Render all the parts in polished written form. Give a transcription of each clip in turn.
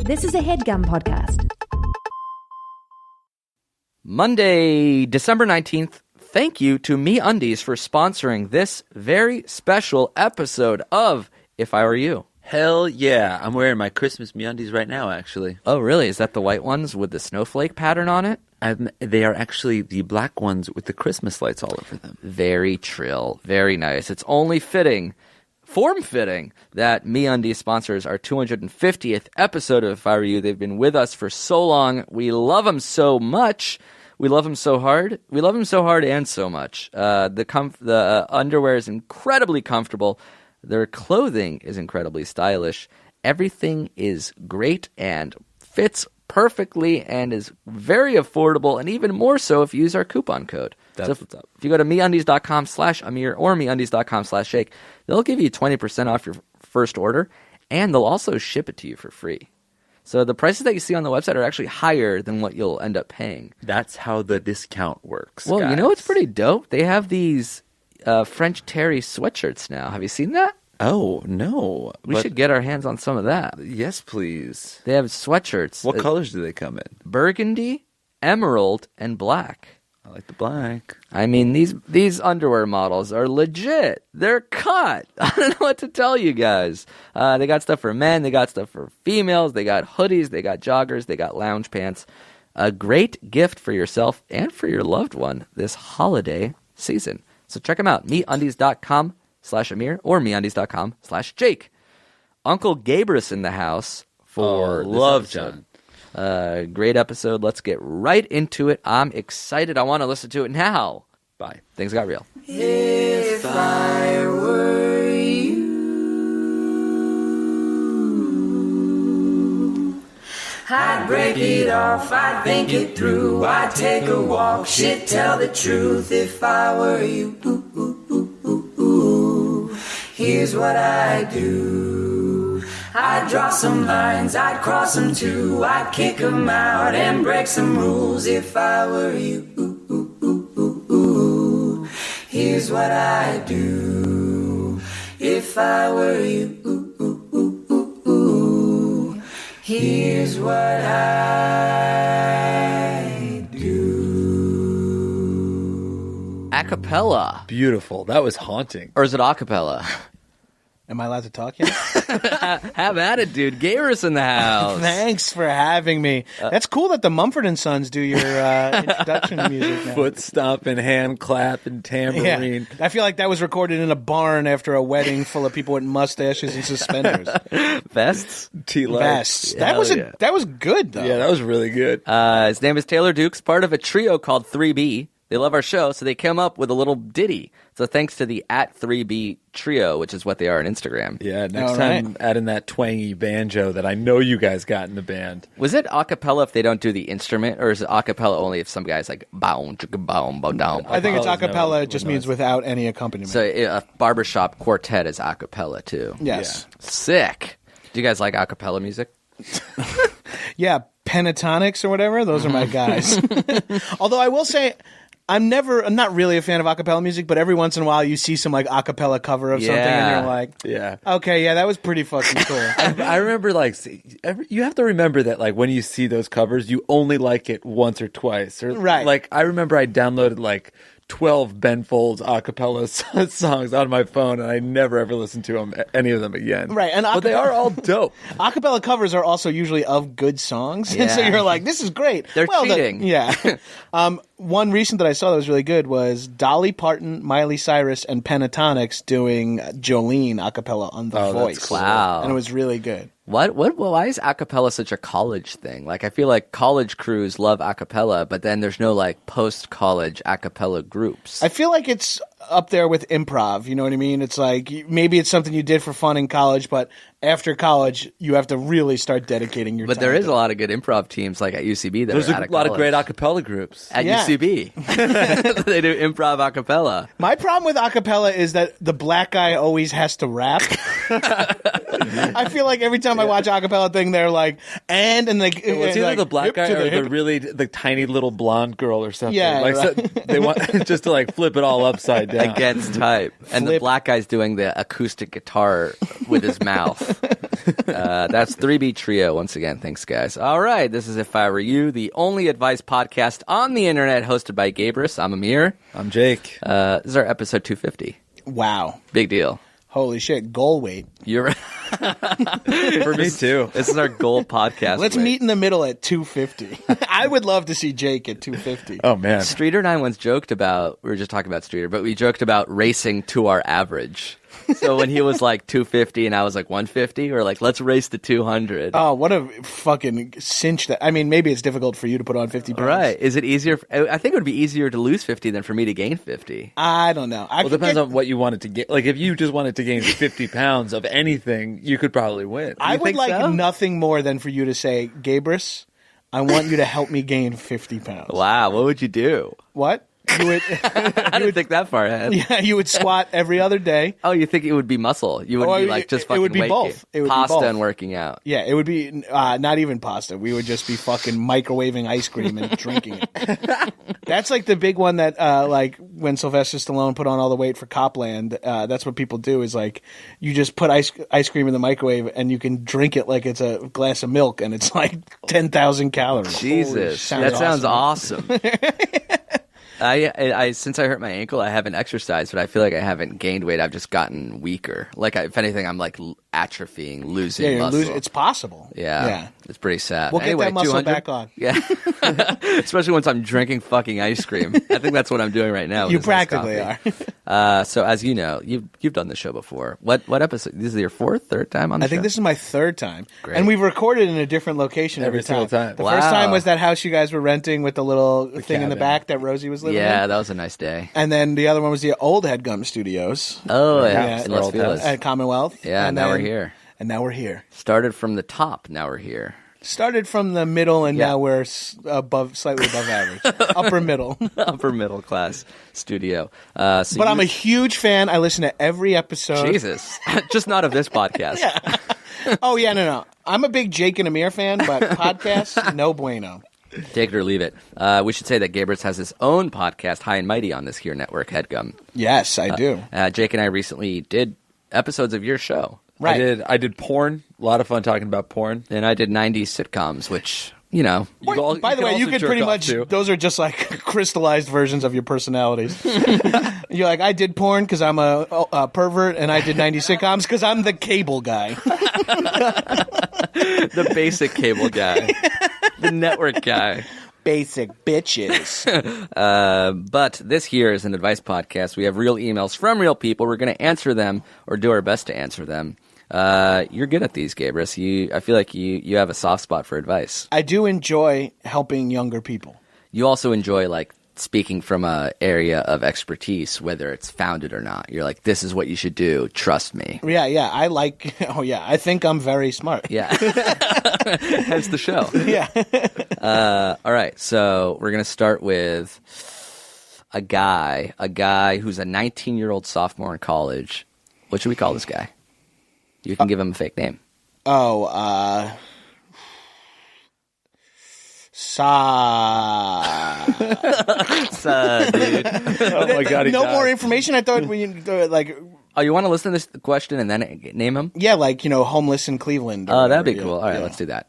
This is a HeadGum podcast. Monday, December 19th. Thank you to MeUndies for sponsoring this very special episode of If I Were You. Hell yeah. I'm wearing my Christmas MeUndies right now, actually. Oh, really? Is that the white ones with the snowflake pattern on it? They are actually the black ones with the Christmas lights all over them. Very trill. Very nice. It's only fitting, form-fitting, that MeUndies sponsors our 250th episode of If I Were You. They've been with us for so long. We love them so much. We love them so hard. We love them so hard and so much. The underwear is incredibly comfortable. Their clothing is incredibly stylish. Everything is great and fits perfectly and is very affordable, and even more so if you use our coupon code. That's so what's up. If you go to MeUndies.com/Amir or MeUndies.com/Shake, they'll give you 20% off your first order, and they'll also ship it to you for free. So the prices that you see on the website are actually higher than what you'll end up paying. That's how the discount works. Well, guys. you know what's pretty dope? They have these French Terry sweatshirts now. Have you seen that? Oh, no. We should get our hands on some of that. Yes, please. They have sweatshirts. What colors do they come in? Burgundy, emerald, and black. I like the black. I mean, these underwear models are legit. They're cut. I don't know what to tell you guys. They got stuff for men. They got stuff for females. They got hoodies. They got joggers. They got lounge pants. A great gift for yourself and for your loved one this holiday season. So check them out. MeUndies.com/Amir or MeUndies.com/Jake. Uncle Gabrus in the house for love this episode. John. Great episode. Let's get right into it. I'm excited. I want to listen to it now. Bye. Things got real. If I were you, I'd break it off, I'd think it through, I'd take a walk, shit, tell the truth. If I were you, here's what I'd do. I'd draw some lines, I'd cross them too, I'd kick them out and break some rules. If I were you, here's what I'd do. If I were you, here's what I'd do. Acapella. Beautiful. That was haunting. Or is it acapella? Am I allowed to talk yet? Have at it, dude. Gabrus in the house. Thanks for having me. That's cool that the Mumford & Sons do your introduction music now. Foot stomp and hand clap and tambourine. Yeah. I feel like that was recorded in a barn after a wedding full of people with mustaches and suspenders. Vests? Vests. That was good, though. Yeah, that was really good. His name is Taylor Dukes, part of a trio called 3B. They love our show, so they came up with a little ditty. So thanks to the @3B trio, which is what they are on Instagram. Yeah, next time add in that twangy banjo that I know you guys got in the band. Was it acapella if they don't do the instrument, or is it acapella only if some guy's like bow, chicka, bow, bow, down? I think it's Acapella's acapella. never- It just means without any accompaniment. So a barbershop quartet is acapella too. yes. Sick. Do you guys like acapella music? Yeah, pentatonics or whatever. Those are my guys. Although I will say, I'm not really a fan of acapella music, but every once in a while you see some like acapella cover of something and you're like, Yeah. okay, yeah, that was pretty fucking cool. I remember, you have to remember that, like, when you see those covers, you only like it once or twice. Or, Right. Like, I remember I downloaded, 12 Ben Folds acapella songs on my phone, and I never ever listened to any of them again. Right, and but they are all dope. Acapella covers are also usually of good songs, and so Yeah. you're like, "This is great." They're cheating. Yeah. One recent that I saw that was really good was Dolly Parton, Miley Cyrus, and Pentatonics doing Jolene acapella on The Oh, that's Voice. cool. Wow. And it was really good. Why is acapella such a college thing? Like, I feel like college crews love acapella, but then there's no post-college acapella groups. I feel like it's up there with improv. You know what I mean? It's like maybe it's something you did for fun in college, but after college, you have to really start dedicating your time. But there is to a lot of good improv teams like at UCB that There's are a out of lot of college. great acapella groups. At Yeah. UCB. They do improv acapella. My problem with acapella is that the black guy always has to rap. I feel like every time I watch a cappella thing, they're like, and like, Well, it's either like, the black hip guy to or hip. the tiny little blonde girl or something. Yeah, like right. so they want just to like flip it all upside down. Against type. And the Flip. black guy's doing the acoustic guitar with his mouth. That's 3B Trio once again. Thanks, guys. All right. This is If I Were You, the only advice podcast on the internet hosted by Gabrus. I'm Amir. I'm Jake. This is our episode 250. Wow. Big deal. Holy shit. Goal weight. You're For me too. This is our goal podcast. Let's weight. meet in the middle at 250. I would love to see Jake at 250. Oh man. Streeter and I once joked about, we were just talking about Streeter, but we joked about racing to our average. So when he was like 250 and I was like 150, we were like, let's race to 200. Oh, what a fucking cinch that. I mean, maybe it's difficult for you to put on 50 pounds. Right. Is it easier? I think it would be easier to lose 50 than for me to gain 50. I don't know. Well, it depends on what you wanted to get. Like, if you just wanted to gain 50 pounds of anything, you could probably win. I would think like so? nothing more than for you to say, Gabrus, I want you to help me gain 50 pounds. Wow. What would you do? What? You would, I didn't think that far ahead. yeah, you would squat every other day. Oh, you think it would be muscle? You would Oh, be like just it fucking would be weight both. gain. It would be Pasta both. and working out. Yeah, it would be not even pasta. We would just be fucking microwaving ice cream and drinking it. That's like the big one that like when Sylvester Stallone put on all the weight for Copland. That's what people do is like you just put ice cream in the microwave and you can drink it like it's a glass of milk and it's like 10,000 calories. Jesus, Holy, that sounds awesome. I since I hurt my ankle, I haven't exercised, but I feel like I haven't gained weight. I've just gotten weaker. Like if anything, I'm like atrophying, losing Yeah, you're muscle. losing. It's possible. Yeah, it's pretty sad. We'll Anyway, get that muscle 200? back on. Yeah, especially once I'm drinking fucking ice cream. I think that's what I'm doing right now. with You this nice practically coffee. are. So as you know, you've done the show before. What episode? This is your third time on the I think show? this is my third time. Great. And we've recorded in a different location every single time. The Wow. first time was that house you guys were renting with the little thing in the cabin. back that Rosie was living in. Yeah, that was a nice day. And then the other one was the old Headgum Studios Oh yeah, Yeah, in Los old Feliz. at Commonwealth. Yeah, and now we're then- here. And now we're here. Started from the top. Now we're here. Started from the middle, and Yeah. now we're slightly above average, upper middle. Upper middle class studio. But I'm a huge fan. I listen to every episode. Jesus, just not of this podcast. Oh yeah, no. I'm a big Jake and Amir fan, but podcasts, no bueno. Take it or leave it. We should say that Gabrus has his own podcast, High and Mighty, on this here network, Headgum. Yes, I do. Jake and I recently did episodes of your show, Right. I did porn. A lot of fun talking about porn. and I did 90s sitcoms, which, you know, By the way, you also could jerk pretty off, much. too. Those are just like crystallized versions of your personalities. You're like, I did porn because I'm a pervert, and I did 90 sitcoms because I'm the cable guy. the basic cable guy, the network guy. Basic bitches. But this here is an advice podcast. We have real emails from real people. We're going to answer them or do our best to answer them. You're good at these, Gabrus. I feel like you have a soft spot for advice. I do enjoy helping younger people. You also enjoy like speaking from a area of expertise, whether it's founded or not. You're like, this is what you should do. Trust me. Yeah. I like. Oh yeah, I think I'm very smart. Yeah. Hence the show. Yeah. All right. So we're going to start with a guy who's a 19-year-old sophomore in college. What should we call this guy? You can give him a fake name. Oh, Dude. Oh my god! He no died. more information. I thought we like. Oh, you want to listen to this question and then name him? Yeah, like, homeless in Cleveland. or Oh, that'd be whatever, cool. yeah. All right, Yeah. let's do that.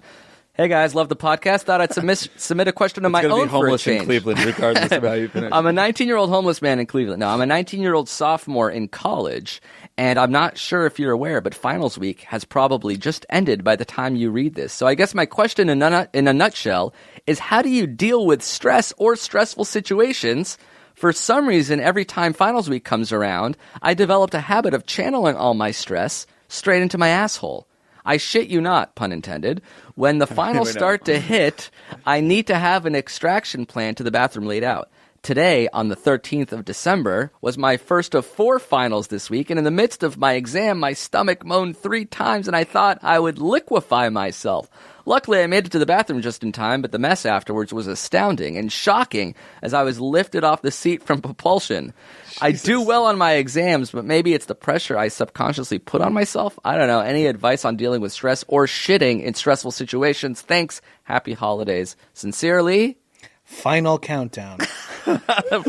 Hey guys, love the podcast. Thought I'd submit a question of my It's gonna own be for a homeless in change. Cleveland, regardless of how you finish. I'm a 19-year-old homeless man in Cleveland. No, I'm a 19-year-old sophomore in college, and I'm not sure if you're aware, but finals week has probably just ended by the time you read this. So I guess my question in a nutshell is, how do you deal with stress or stressful situations? For some reason, every time finals week comes around, I developed a habit of channeling all my stress straight into my asshole. I shit you not, pun intended. When the finals start to hit, I need to have an extraction plan to the bathroom laid out. Today, on the 13th of December, was my first of 4 finals this week, and in the midst of my exam, my stomach moaned 3 times, and I thought I would liquefy myself. Luckily, I made it to the bathroom just in time, but the mess afterwards was astounding and shocking as I was lifted off the seat from propulsion. Jesus. I do well on my exams, but maybe it's the pressure I subconsciously put on myself. I don't know. Any advice on dealing with stress or shitting in stressful situations? Thanks. Happy holidays. Sincerely, Final countdown.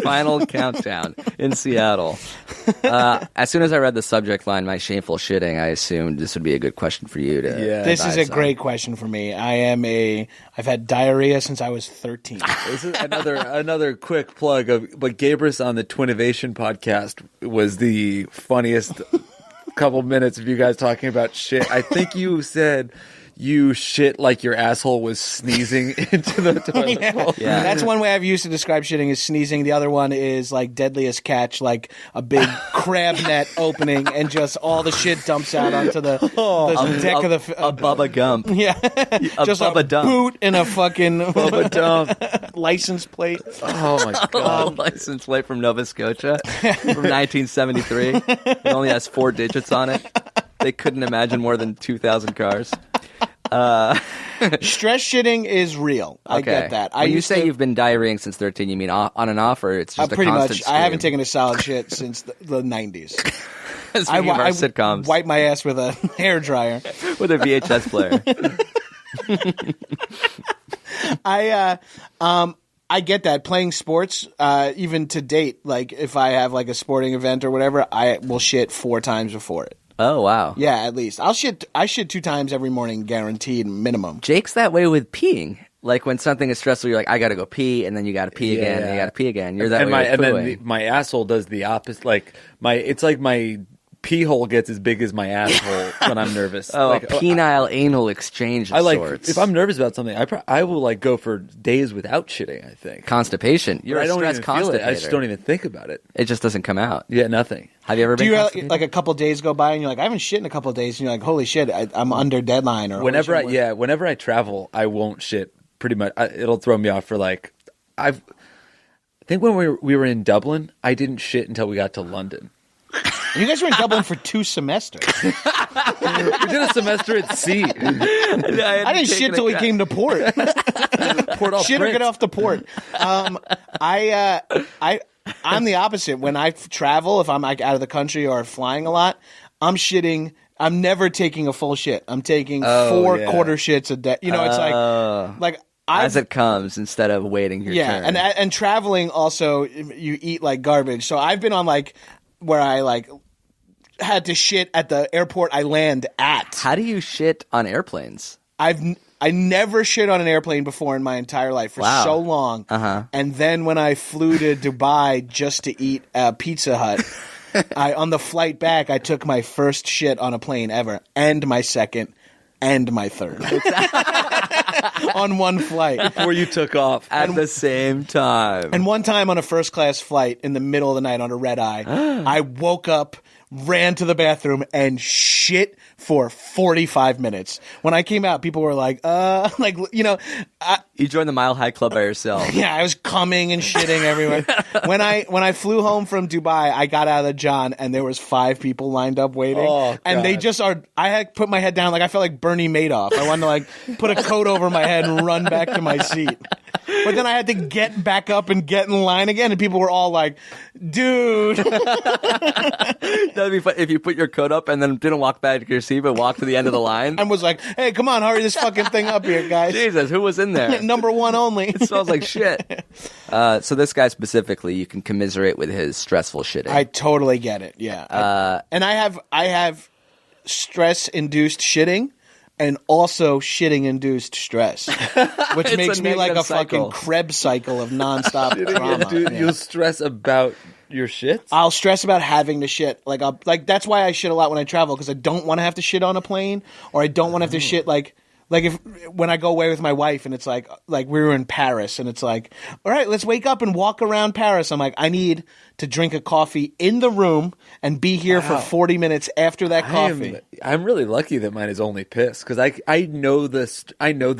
Final countdown in Seattle. As soon as I read the subject line, my shameful shitting, I assumed this would be a good question for you to. Yeah. This is a great question for me. I've had diarrhea since I was 13. This is another quick plug but Gabrus on the Twinnovation podcast was the funniest couple minutes of you guys talking about shit. I think you said you shit like your asshole was sneezing into the toilet bowl. Yeah. That's one way I've used to describe shitting is sneezing. The other one is like deadliest catch, like a big crab net opening and just all the shit dumps out onto the deck of the... A Bubba Gump. Yeah. Just Bubba a dump. boot and a fucking Bubba dump. license plate. Oh my god. License plate from Nova Scotia from 1973. It only has 4 digits on it. They couldn't imagine more than 2,000 cars. Stress shitting is real. I get that. When you say you've been diarrheaing since 13, you mean on and off, or it's just a pretty constant much. stream? I haven't taken a solid shit since the 90s. Speaking of our sitcoms. Wipe my ass with a hairdryer. With a VHS player. I get that. Playing sports, even to date, like if I have like a sporting event or whatever, I will shit 4 times before it. Oh, wow. Yeah, at least. I shit 2 times every morning, guaranteed, minimum. Jake's that way with peeing. Like when something is stressful, you're like, I gotta go pee, and then you gotta pee again, and you gotta pee again. You're that way with pooing. And then my asshole does the opposite. Like it's like my pee hole gets as big as my asshole when I'm nervous. Oh, like, a penile anal exchange of sorts. If I'm nervous about something, I will like go for days without shitting, I think. Constipation. You're a stress constipator. I just don't even think about it. It just doesn't come out. Yeah, nothing. Have you ever been constipated? Like a couple days go by and you're like, I haven't shit in a couple of days, and you're like, holy shit, I'm under deadline. Or whenever I travel, I won't shit. Pretty much, it'll throw me off for like I think when we were in Dublin, I didn't shit until we got to London. You guys were in Dublin for 2 semesters. We did a semester at sea. I didn't shit till we came to port. Port off shit or Prince. get off the port. I'm the opposite. When I travel, if I'm like out of the country or flying a lot, I'm shitting. I'm never taking a full shit. I'm taking 4 quarter shits a day. You know, it's like as it comes instead of waiting your turn. and traveling also, you eat like garbage. So I've been on like where I like had to shit at the airport I land at. How do you shit on airplanes? I never shit on an airplane before in my entire life for so long. And then when I flew to Dubai just to eat Pizza Hut, on the flight back, I took my first shit on a plane ever, and my second, and my third. On one flight. Before you took off. At the same time. And one time on a first class flight in the middle of the night on a red eye, I woke up, ran to the bathroom, and shit for 45 minutes. When I came out, people were like, you joined the Mile High Club by yourself. Yeah, I was coming and shitting everywhere. When I flew home from Dubai, I got out of the John, and there was 5 people lined up waiting. Oh, and they God. just are. I had put my head down, like I felt like Bernie Madoff. I wanted to like put a coat over my head and run back to my seat. But then I had to get back up and get in line again, and people were all like, "Dude." That'd be fun if you put your coat up and then didn't walk back to your seat, but walked to the end of the line. And was like, "Hey, come on, hurry this fucking thing up here, guys." Jesus, who was in there? Number 1 only. It smells like shit. So this guy specifically, you can commiserate with his stressful shitting. I totally get it. Yeah. And I have stress-induced shitting and also shitting-induced stress, which makes me like a cycle. fucking Krebs cycle of nonstop drama. Dude, Yeah. you'll stress about your shits? I'll stress about having to shit. Like that's why I shit a lot when I travel, because I don't want to have to shit on a plane, or I don't want to have to shit like Like when I go away with my wife and it's like we were in Paris and it's like, all right, let's wake up and walk around Paris. I'm like, I need to drink a coffee in the room and be here for 40 minutes after that coffee. I'm really lucky that mine is only piss because I know the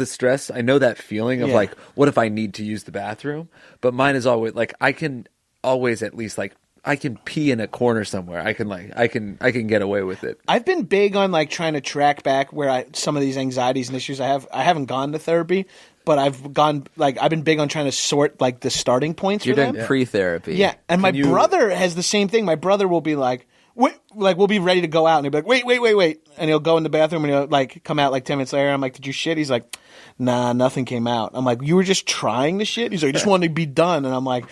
stress. I know that feeling of like, what if I need to use the bathroom? But mine is always like I can always at least like I can pee in a corner somewhere. I can get away with it. I've been big on like trying to track back where some of these anxieties and issues I have. I haven't gone to therapy, but I've been big on trying to sort like the starting points. You're for doing them. pre-therapy. Yeah, and my brother has the same thing. My brother will be like, wait, like we'll be ready to go out, and he'll be like, wait, and he'll go in the bathroom and he'll like come out like 10 minutes later. I'm like, did you shit? He's like, nah, nothing came out. I'm like, you were just trying to shit? He's like, I just wanted to be done. And I'm like,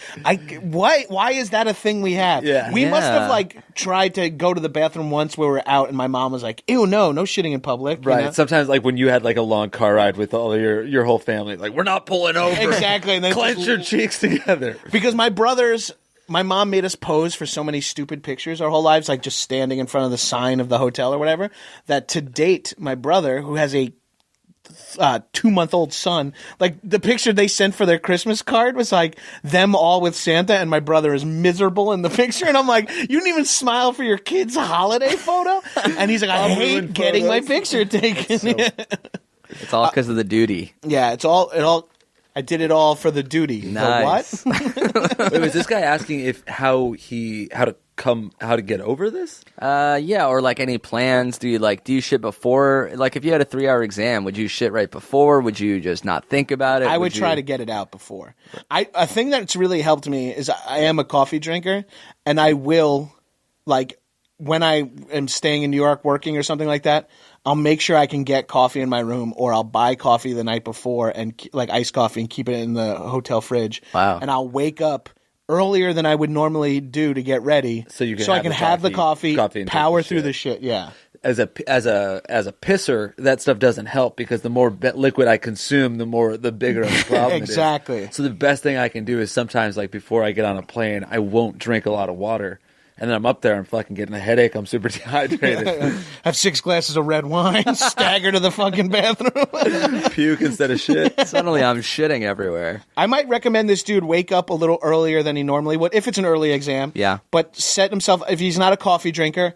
why is that a thing we have? Yeah. We must have like tried to go to the bathroom once where we were out and my mom was like, ew, no shitting in public. Right. You know? Sometimes like when you had like a long car ride with all your whole family, like we're not pulling over. Exactly. And then Clench your cheeks together. Because my mom made us pose for so many stupid pictures our whole lives, like just standing in front of the sign of the hotel or whatever, that to date, my brother, who has a 2-month-old son, like the picture they sent for their Christmas card was like them all with Santa and my brother is miserable in the picture. And I'm like, you didn't even smile for your kid's holiday photo? And he's like, I hate getting my picture taken. It's all because of the duty. Yeah, it all. I did it all for the duty. Nice. For what? Wait, was this guy asking how to get over this? Yeah, or like any plans? Do you shit before? Like if you had a 3-hour exam, would you shit right before? Would you just not think about it? I would try to get it out before. A thing that's really helped me is I am a coffee drinker, and I will, like, when I am staying in New York working or something like that, I'll make sure I can get coffee in my room, or I'll buy coffee the night before and like iced coffee and keep it in the hotel fridge. Wow. And I'll wake up earlier than I would normally do to get ready, so I can have the coffee and power take through the shit. Yeah. As a pisser, that stuff doesn't help because the more liquid I consume, the bigger of the problem Exactly. it is. So the best thing I can do is sometimes, like before I get on a plane, I won't drink a lot of water. And then I'm up there, I'm fucking getting a headache, I'm super dehydrated. Have 6 glasses of red wine, stagger to the fucking bathroom. Puke instead of shit. Suddenly I'm shitting everywhere. I might recommend this dude wake up a little earlier than he normally would, if it's an early exam. Yeah. But set himself, if he's not a coffee drinker,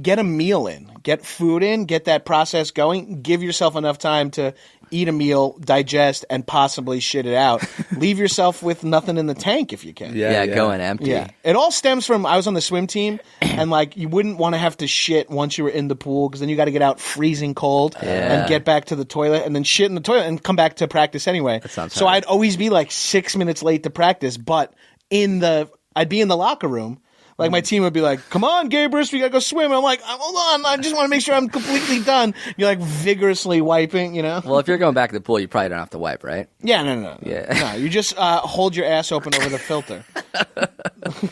get a meal in. Get food in, get that process going. Give yourself enough time to eat a meal, digest, and possibly shit it out. Leave yourself with nothing in the tank if you can. Yeah, going empty. Yeah. It all stems from, I was on the swim team, and like you wouldn't want to have to shit once you were in the pool because then you got to get out freezing cold and get back to the toilet and then shit in the toilet and come back to practice anyway. So I'd always be like 6 minutes late to practice, but I'd be in the locker room. Like, my team would be like, come on, Gabrus, we got to go swim. And I'm like, hold on, I just want to make sure I'm completely done. You're like vigorously wiping, you know? Well, if you're going back to the pool, you probably don't have to wipe, right? Yeah, no. Yeah. No, you just hold your ass open over the filter.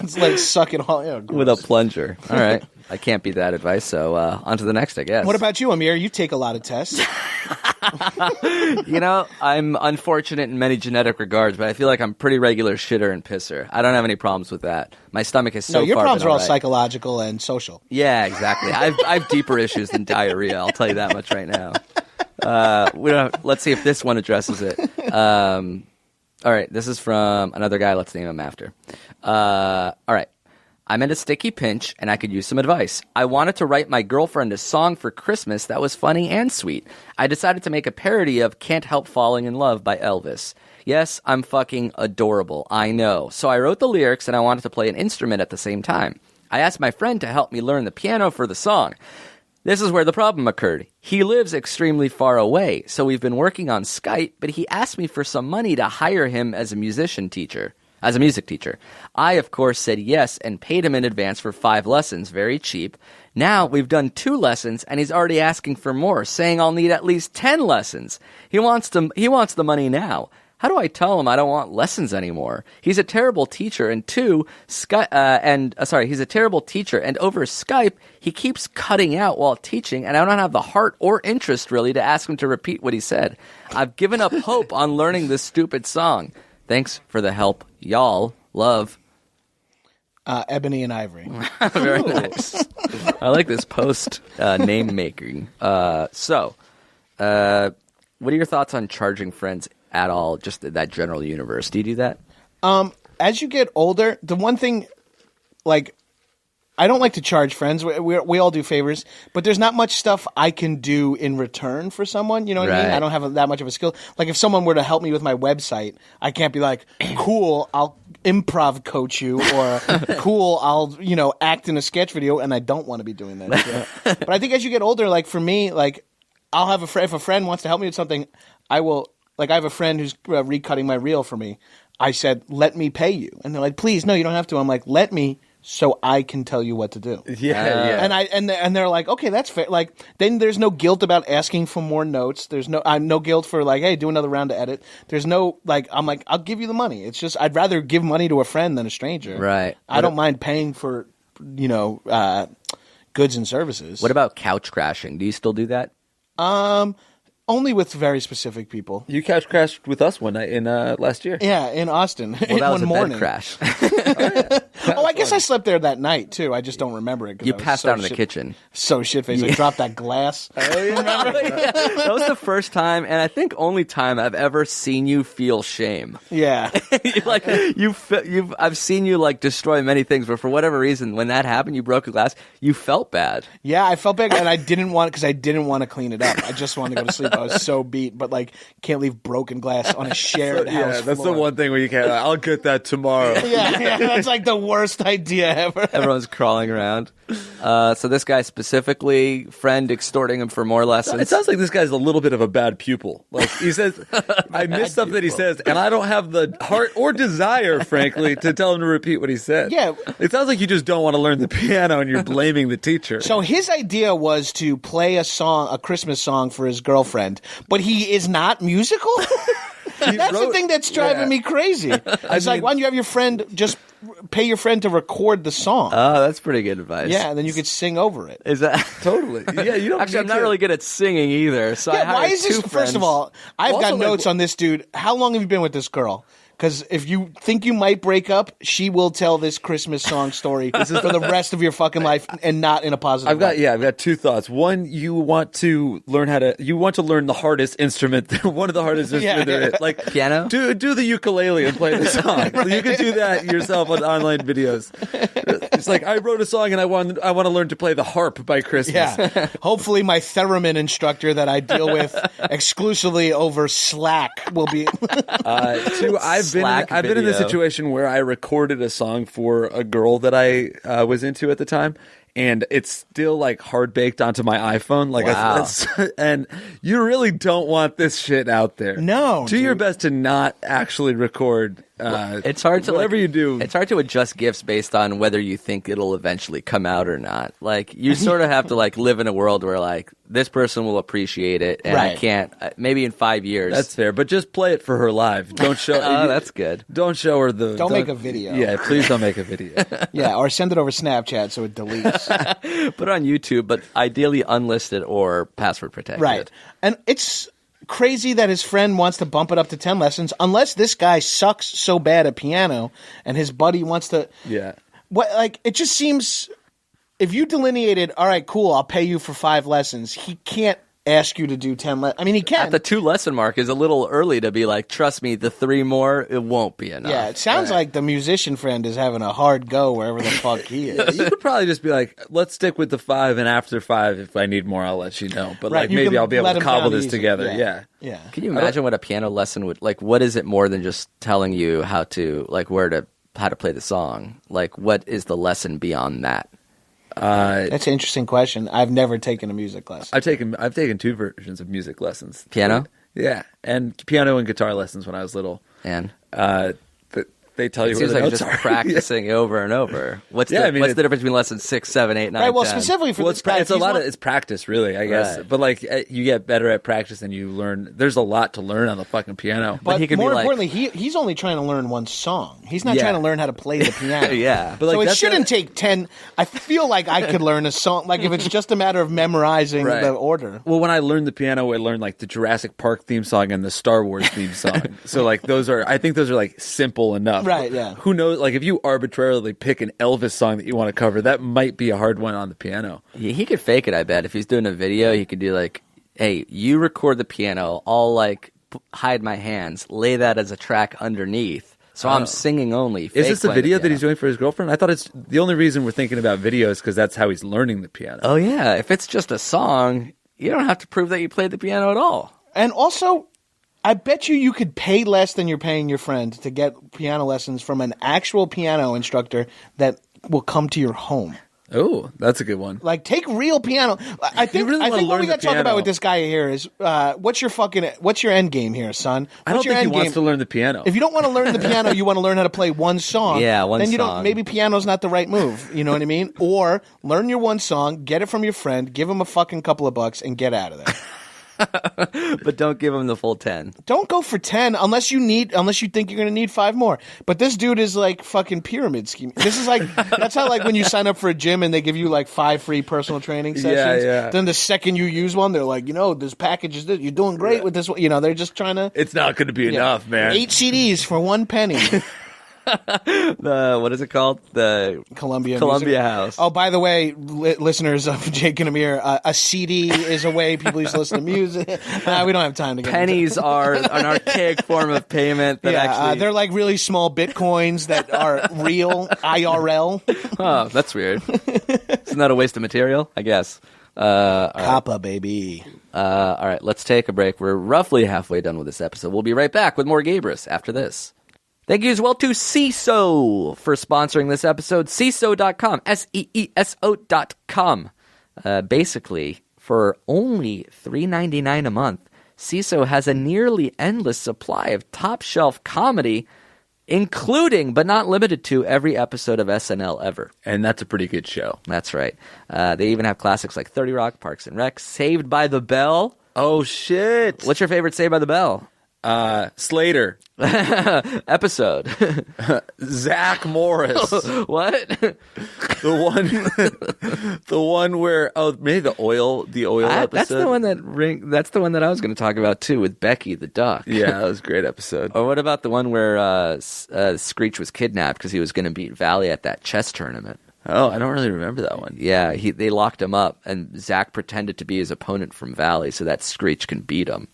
It's like suck it all. Yeah, With a plunger. All right. I can't beat that advice, so on to the next, I guess. What about you, Amir? You take a lot of tests. You know, I'm unfortunate in many genetic regards, but I feel like I'm pretty regular shitter and pisser. I don't have any problems with that. My stomach is so No, your far problems been are all right. psychological and social. Yeah, exactly. I have deeper issues than diarrhea. I'll tell you that much right now. Let's see if this one addresses it. All right, this is from another guy. Let's name him after. All right. I'm in a sticky pinch, and I could use some advice. I wanted to write my girlfriend a song for Christmas that was funny and sweet. I decided to make a parody of Can't Help Falling in Love by Elvis. Yes, I'm fucking adorable, I know. So I wrote the lyrics, and I wanted to play an instrument at the same time. I asked my friend to help me learn the piano for the song. This is where the problem occurred. He lives extremely far away, so we've been working on Skype, but he asked me for some money to hire him as a music teacher. I, of course, said yes and paid him in advance for 5 lessons, very cheap. Now we've done 2 lessons, and he's already asking for more, saying I'll need at least 10 lessons. He wants the money now. How do I tell him I don't want lessons anymore? He's a terrible teacher, and he's a terrible teacher, and over Skype, he keeps cutting out while teaching, and I don't have the heart or interest, really, to ask him to repeat what he said. I've given up hope on learning this stupid song. Thanks for the help, y'all. Love. Ebony and Ivory. Very nice. I like this post name making. What are your thoughts on charging friends at all? Just that general universe. Do you do that? As you get older, the one thing, like, I don't like to charge friends. We all do favors, but there's not much stuff I can do in return for someone. You know what I mean? I don't have that much of a skill. Like if someone were to help me with my website, I can't be like, cool, I'll improv coach you, or cool, I'll, act in a sketch video, and I don't want to be doing that shit. But I think as you get older, like for me, like I'll have if a friend wants to help me with something, I will, like I have a friend who's recutting my reel for me. I said, let me pay you. And they're like, please, no, you don't have to. I'm like, let me, so I can tell you what to do. Yeah. And they're like, okay, that's fair. Like, then there's no guilt about asking for more notes. There's no guilt for like, hey, do another round to edit. There's no like, I'm like, I'll give you the money. It's just I'd rather give money to a friend than a stranger. Right. I don't mind paying for goods and services. What about couch crashing? Do you still do that? Only with very specific people. You couch crashed with us one night in last year. Yeah, in Austin. Well, that was one a morning. bed crash. I guess I slept there that night too. I just don't remember it. You passed out in the kitchen. So shit-faced. I dropped that glass. Oh, yeah. That was the first time, and I think only time I've ever seen you feel shame. Yeah. I've seen you like destroy many things, but for whatever reason, when that happened, you broke a glass. You felt bad. Yeah, I felt bad, and I didn't want to clean it up. I just wanted to go to sleep. I was so beat, but like can't leave broken glass on a shared house. Yeah, that's floor. the one thing where you can't. I'll get that tomorrow. Yeah, that's like the worst idea ever. Everyone's crawling around. So this guy specifically, friend extorting him for more lessons. It sounds like this guy's a little bit of a bad pupil. Like he says, I missed stuff that he says, and I don't have the heart or desire, frankly, to tell him to repeat what he said. Yeah. It sounds like you just don't want to learn the piano and you're blaming the teacher. So his idea was to play a Christmas song for his girlfriend, but he is not musical? That's the thing that's driving me crazy. It's like, why don't you have your friend just pay your friend to record the song? Oh, that's pretty good advice. Yeah, and then you could sing over it. Is that Totally? Yeah, you don't. Actually, I'm not really good at singing either. So I why is this? two First friends. of all, I've Also, got notes on this dude. How long have you been with this girl? Because if you think you might break up, she will tell this Christmas song story for the rest of your fucking life, and not in a positive way. I've got two thoughts. One, you want to learn the hardest instrument, one of the hardest instruments there is. Like piano? Do the ukulele and play the song. Right. You can do that yourself on online videos. It's like, I wrote a song and I want to learn to play the harp by Christmas. Yeah. Hopefully my theremin instructor that I deal with exclusively over Slack will be... Two, I've been in the situation where I recorded a song for a girl that I was into at the time, and it's still like hard baked onto my iPhone. Like, wow. And you really don't want this shit out there. No, do your best to not actually record. It's hard to whatever you do. It's hard to adjust gifts based on whether you think it'll eventually come out or not. Like you sort of have to like live in a world where like this person will appreciate it, and I can't. Maybe in 5 years. That's fair, but just play it for her live. Don't show. That's good. Don't show her the. Don't make a video. Yeah, please don't make a video. Yeah, or send it over Snapchat so it deletes. Put it on YouTube, but ideally unlisted or password protected. Right, and it's crazy that his friend wants to bump it up to 10 lessons, unless this guy sucks so bad at piano and his buddy wants to. Yeah. What, like, it just seems, if you delineated, all right, cool, I'll pay you for 5 lessons, he can't ask you to do 10 lessons. I mean, he can. At the 2 lesson mark is a little early to be like, trust me, the 3 more, it won't be enough. Yeah, it sounds like the musician friend is having a hard go wherever the fuck he is. You could probably just be like, let's stick with the 5, and after 5, if I need more, I'll let you know. But like, maybe I'll be able to cobble this together. Yeah. Yeah. Can you imagine what a piano lesson would like? What is it more than just telling you how to like how to play the song? Like, what is the lesson beyond that? That's an interesting question. I've never taken a music lesson. I've taken 2 versions of music lessons. Piano? Yeah, and piano and guitar lessons when I was little. And they tell you it where seems the like notes just are. practicing over and over. What's the difference between lessons 6, 7, 8, 9, Right, well, 10? specifically for It's practice, really, I guess. Right. But like, you get better at practice and you learn. There's a lot to learn on the fucking piano. But he could be more like- importantly, he's only trying to learn one song. He's not Yeah. trying to learn how to play the piano. Yeah. But like, so it that's shouldn't take 10. I feel like I could learn a song. Like if it's just a matter of memorizing Right. the order. Well, when I learned the piano, I learned like the Jurassic Park theme song and the Star Wars theme song. So like I think those are like simple enough. Right, yeah. Who knows? Like if you arbitrarily pick an Elvis song that you want to cover, that might be a hard one on the piano. He could fake it, I bet. If he's doing a video, he could do like Hey, you record the piano, I'll like hide my hands, lay that as a track underneath. So I'm singing only. Is this the video that he's doing for his girlfriend? I thought it's the only reason we're thinking about video is because that's how he's learning the piano. Oh, yeah. If it's just a song, you don't have to prove that you played the piano at all. And also, I bet you could pay less than you're paying your friend to get piano lessons from an actual piano instructor that will come to your home. Oh, that's a good one. Like, take real piano. I think what we got to talk about with this guy here is what's your end game here, son? I don't think he wants to learn the piano. If you don't want to learn the piano, you want to learn how to play one song. Yeah, then you don't. Maybe piano's not the right move. You know what I mean? Or learn your one song, get it from your friend, give him a fucking couple of bucks, and get out of there. But don't give him the full 10. Don't go for 10 unless you think you're going to need 5 more. But this dude is like fucking pyramid scheme. This is like that's how like when you sign up for a gym and they give you like 5 free personal training sessions. Yeah. Then the second you use one, they're like, this package is this. You're doing great with this one. They're just trying to. It's not going to be enough, man. 8 CDs for 1 penny. What is it called? The Columbia House. Oh, by the way, listeners of Jake and Amir, a CD is a way people used to listen to music. We don't have time to get Pennies are an archaic form of payment that actually... they're like really small bitcoins that are real, IRL. Oh, that's weird. Isn't that a waste of material? I guess. Kappa, baby. All right, let's take a break. We're roughly halfway done with this episode. We'll be right back with more Gabrus after this. Thank you as well to Seeso for sponsoring this episode. Seeso.com. SEESO.com. Basically, for only $3.99 a month, Seeso has a nearly endless supply of top-shelf comedy, including, but not limited to, every episode of SNL ever. And that's a pretty good show. That's right. They even have classics like 30 Rock, Parks and Rec, Saved by the Bell. Oh, shit. What's your favorite Saved by the Bell? Slater. Episode. Zach Morris. What? The one where maybe the oil episode. That's the one that's the one that I was going to talk about too, with Becky the duck. Yeah, that was a great episode. Or what about the one where Screech was kidnapped because he was going to beat Valley at that chess tournament? Oh, I don't really remember that one. Yeah, they locked him up, and Zach pretended to be his opponent from Valley so that Screech can beat him.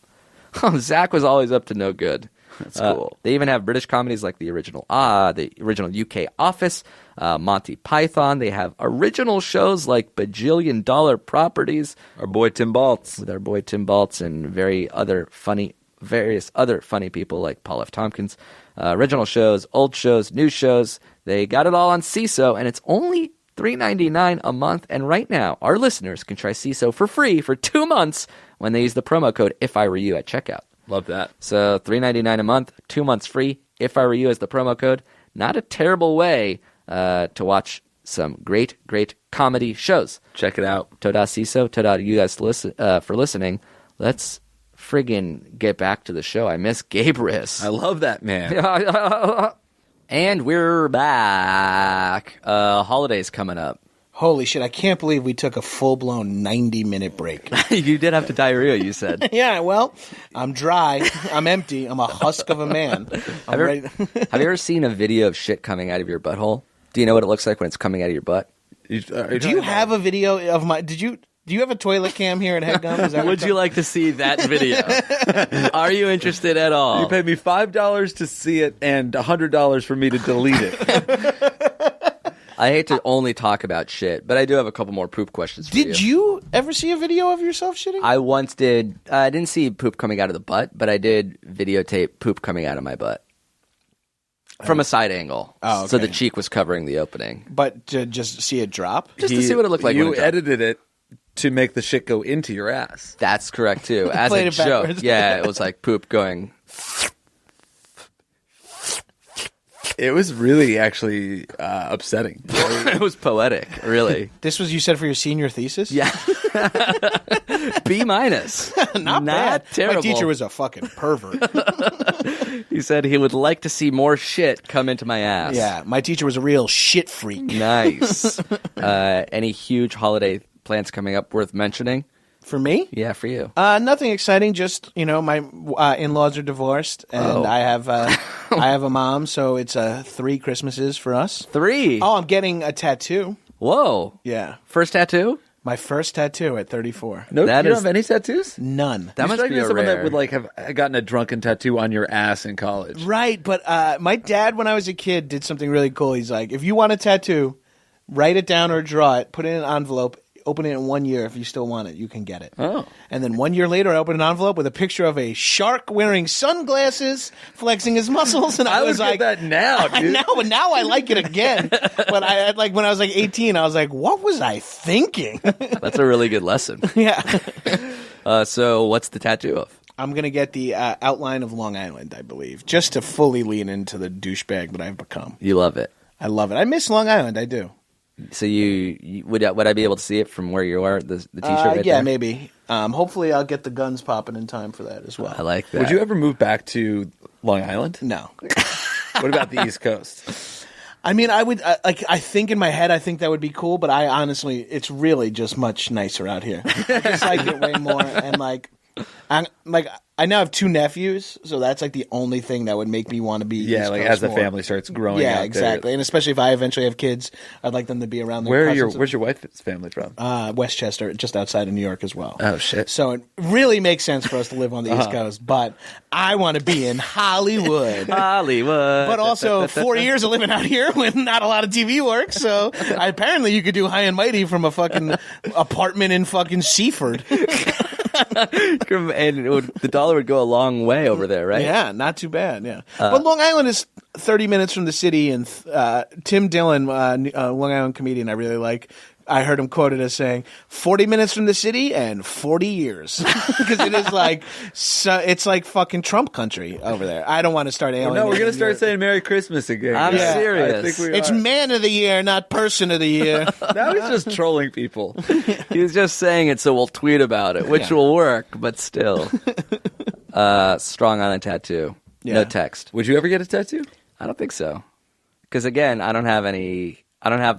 Oh, Zach was always up to no good. That's cool. They even have British comedies like the original UK Office, Monty Python. They have original shows like Bajillion Dollar Properties. Our boy Tim Baltz. With our boy Tim Baltz and various other funny people like Paul F. Tompkins. Original shows, old shows, new shows. They got it all on Seeso, and it's only $3.99 a month. And right now, our listeners can try Seeso for free for 2 months when they use the promo code IfIWereYou at checkout. Love that. So $3.99 a month, 2 months free. If I Were You as the promo code. Not a terrible way to watch some great, great comedy shows. Check it out. Toda Seeso, Toda you guys for listening. Let's friggin' get back to the show. I miss Gabrus. I love that man. And we're back. Holidays coming up. Holy shit, I can't believe we took a full-blown 90-minute break. You did have to diarrhea, you said. Yeah, well, I'm dry. I'm empty. I'm a husk of a man. Have you ever seen a video of shit coming out of your butthole? Do you know what it looks like when it's coming out of your butt? Do you have a video of my... Do you have a toilet cam here at HeadGum? Would you like to see that video? Are you interested at all? You paid me $5 to see it and $100 for me to delete it. I hate to only talk about shit, but I do have a couple more poop questions for you. Did you ever see a video of yourself shitting? I once did. I didn't see poop coming out of the butt, but I did videotape poop coming out of my butt. From a side angle. Oh, okay. So the cheek was covering the opening. But to just see it drop? Just to see what it looked like. You edited it to make the shit go into your ass. That's correct, too. As a joke. Backwards. Yeah, it was like poop going... It was really actually upsetting. It was poetic, really. This was, you said, for your senior thesis? Yeah. B-. Not bad. Terrible. My teacher was a fucking pervert. He said he would like to see more shit come into my ass. Yeah, my teacher was a real shit freak. Nice. Any huge holiday plans coming up worth mentioning? For me? Yeah, for you. Nothing exciting. Just, my in-laws are divorced, and I have a mom, so it's 3 Christmases for us. 3? Oh, I'm getting a tattoo. Whoa. Yeah. First tattoo? My first tattoo at 34. No, That you don't is- have any tattoos? None. That You must strike be me as someone rare. that would like have gotten a drunken tattoo on your ass in college. Right, but my dad, when I was a kid, did something really cool. He's like, if you want a tattoo, write it down or draw it, put it in an envelope, open it in 1 year. If you still want it, you can get it. Oh. And then 1 year later, I opened an envelope with a picture of a shark wearing sunglasses, flexing his muscles, and I would was like, get that now, I dude. know, but now I like it again. But I like when I was like 18, I was like, what was I thinking? That's a really good lesson. Yeah. So what's the tattoo of? I'm going to get the outline of Long Island, I believe, just to fully lean into the douchebag that I've become. You love it. I love it. I miss Long Island. I do. So you would I be able to see it from where you are? The T-shirt right yeah, there? maybe. Hopefully, I'll get the guns popping in time for that as well. I like that. Would you ever move back to Long Island? No. What about the East Coast? I mean, I would I think in my head, I think that would be cool, but I honestly, it's really just much nicer out here. I just like it way more, and I now have 2 nephews, so that's like the only thing that would make me want to be. Yeah, East like Coast as the more. family starts growing. Yeah, out exactly, and especially if I eventually have kids, I'd like them to be around. Their cousins. Where's your wife's family from? Westchester, just outside of New York as well. Oh, shit. So it really makes sense for us to live on the East Coast, but I want to be in Hollywood. Hollywood? But also 4 years of living out here with not a lot of TV work, so apparently you could do High and Mighty from a fucking apartment in fucking Seaford. And the dollar would go a long way over there, right? Yeah, not too bad. Yeah, but Long Island is 30 minutes from the city, and Tim Dillon, Long Island comedian, I really like. I heard him quoted as saying, 40 minutes from the city and 40 years. Because it is like, it's like fucking Trump country over there. I don't want to start alienating. No, we're going to start your- saying Merry Christmas again. I'm Yeah. serious. I think we It's are. man of the year, not person of the year. Now he's just trolling people. He's just saying it so we'll tweet about it, which Yeah. will work, but still. Strong Island tattoo. Yeah. No text. Would you ever get a tattoo? I don't think so. Because again, I don't have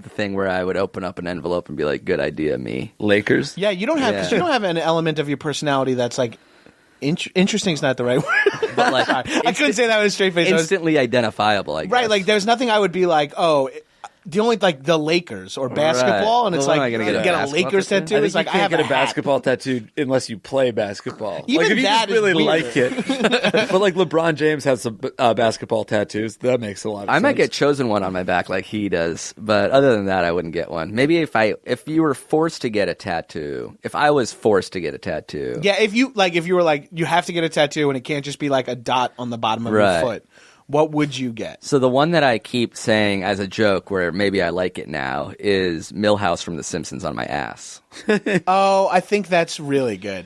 the thing where I would open up an envelope and be like, good idea, me. Lakers? Yeah, you don't have because Yeah. you don't have an element of your personality that's like interesting is not the right word. But like, I couldn't say that with a straight face. I was- instantly identifiable, I guess. right, like there's nothing I would be like, oh, the only like the Lakers or basketball, and it's Well, like am I gonna get a get a basketball Lakers tattoo? tattoo. I think It's like you I can't have get a hat. basketball tattoo unless you play basketball. Even like if you that just is really weird. like it. But like LeBron James has some basketball tattoos. That makes a lot of sense. I might get chosen one on my back like he does, but other than that, I wouldn't get one. Maybe if you were forced to get a tattoo, if I was forced to get a tattoo, Yeah, if you were like you have to get a tattoo and it can't just be like a dot on the bottom of Right. your foot. What would you get? So the one that I keep saying as a joke, where maybe I like it now, is Milhouse from The Simpsons on my ass. Oh, I think that's really good.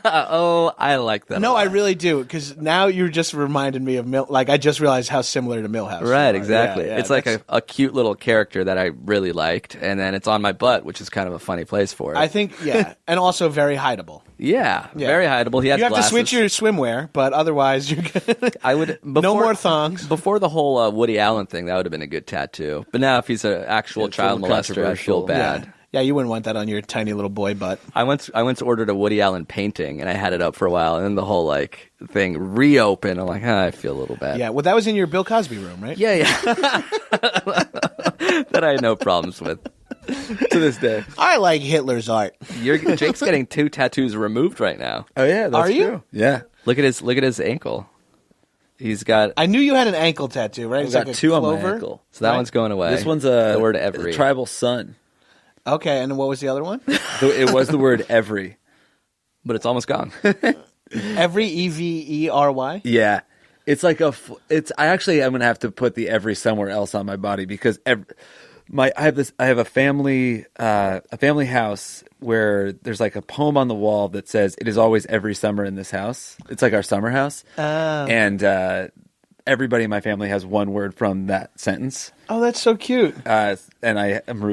Oh, I like that. No, a I lot. really do because now you just reminded me of like I just realized how similar to Milhouse. you Right, are. exactly. Yeah, it's like that's- a cute little character that I really liked, and then it's on my butt, which is kind of a funny place for it. I think and also very hideable. yeah, very hideable. He has You have glasses. to switch your swimwear, but otherwise you're good. I would No more thongs. Before the whole Woody Allen thing, that would have been a good tattoo. But now, if he's an actual It's a child little molester, I feel controversial. bad. Yeah, you wouldn't want that on your tiny little boy butt. I once ordered a Woody Allen painting, and I had it up for a while, and then the whole like thing reopened. I'm like, I feel a little bad. Yeah, well, that was in your Bill Cosby room, right? yeah. That I had no problems with. to this day. I like Hitler's art. Jake's getting 2 tattoos removed right now. Oh yeah, that's Are you? true. Yeah. Look at his ankle. He's got I knew you had an ankle tattoo, right? I've It's got like a 2 on my clover. ankle. so that Right. one's going away. This one's the word every. a tribal sun. Okay, and what was the other one? It was the word every. but it's almost gone. Every Every. Yeah. It's like I'm gonna have to put the every somewhere else on my body because I have a family house where there's like a poem on the wall that says it is always every summer in this house. It's like our summer house. And everybody in my family has one word from that sentence. Oh, that's so cute. And I'm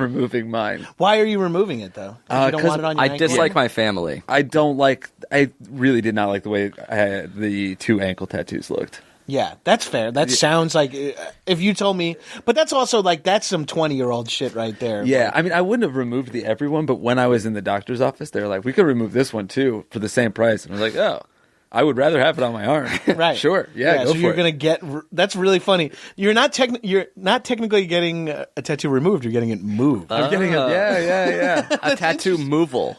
removing mine. Why are you removing it though? 'Cause you don't 'cause want it on your I ankle? dislike my family. I really did not like the way the 2 ankle tattoos looked. Yeah, that's fair. That sounds like if you told me, but that's also like that's some 20-year-old shit right there. Yeah, I mean, I wouldn't have removed the everyone, but when I was in the doctor's office, they were like, we could remove this one too for the same price. And I was like, oh, I would rather have it on my arm. Right. Sure. Yeah, go so for you're it. gonna get. That's really funny. You're not technically getting a tattoo removed. You're getting it moved. I'm getting it. Yeah. A tattoo moval.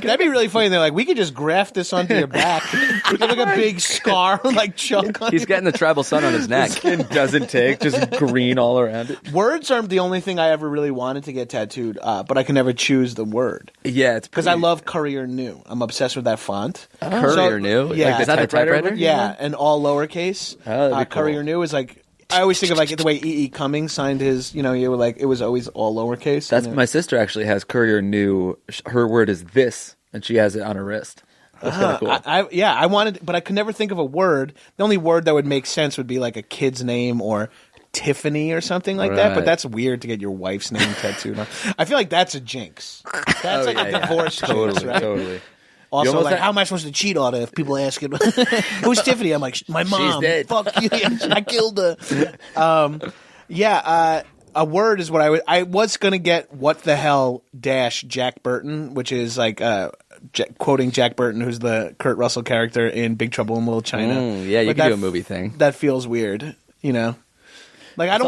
That'd be really funny. They're like, we could just graft this onto your back. You get like a big scar, like chunk on He's getting the tribal sun on his neck. Skin doesn't take, just green all around it. Words aren't the only thing I ever really wanted to get tattooed, but I can never choose the word. Yeah, it's Because I love Courier New. I'm obsessed with that font. Courier New? Yeah. Like, is that the typewriter? Yeah, and all lowercase. Oh, that'd be cool. Courier New is like, I always think of like the way E.E. Cummings signed his, you were like, it was always all lowercase. That's my sister actually has Courier New. Her word is this, and she has it on her wrist. That's kind of cool. I wanted, but I could never think of a word. The only word that would make sense would be like a kid's name or Tiffany or something like that. But Right. that's weird to get your wife's name tattooed on. I feel like that's a jinx. That's like a divorce jinx, right? Totally. Also, almost like, had- how am I supposed to cheat on her if people ask it? Who's Tiffany? I'm like, my mom. dead. Fuck you. I killed her. A word is what I was going to get what the hell dash Jack Burton, which is like quoting Jack Burton, who's the Kurt Russell character in Big Trouble in Little China. Yeah, you But can do a movie thing. That feels weird, Like I don't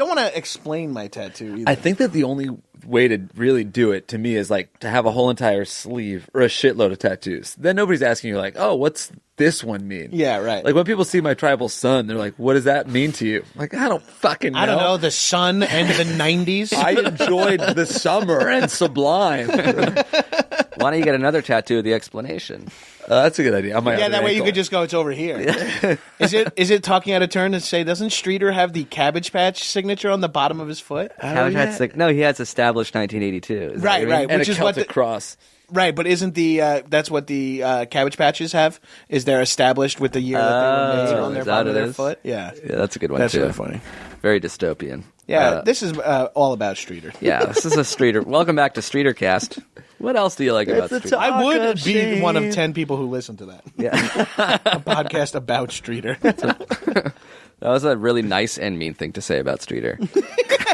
want to explain my tattoo either. I think that the only way to really do it to me is like to have a whole entire sleeve or a shitload of tattoos. Then nobody's asking you like, oh, what's this one mean? Yeah, right. Like when people see my tribal sun, they're like, what does that mean to you? I'm like, I don't fucking know. I don't know, the sun and the 90s. I enjoyed the summer and Sublime. Why don't you get another tattoo of the explanation? That's a good idea. That way you could just go, it's over here. Is it talking out of turn to say, doesn't Streeter have the Cabbage Patch signature on the bottom of his foot? Cabbage Patch Sick. No, he has established 1982. Is that what you mean? Right. and Which a is what Celtic cross. Right, but isn't that's what the Cabbage Patches have? Is they're established with the year that they were made on their is that bottom what of it their is? foot? Yeah. Yeah, that's a good one That's too. really funny. Very dystopian. Yeah, this is all about Streeter. Yeah, this is a Streeter. Welcome back to Streeter Cast. What else do you like about Streeter? I would of be shame. one of 10 people who listen to that. Yeah, A podcast about Streeter. that was a really nice and mean thing to say about Streeter.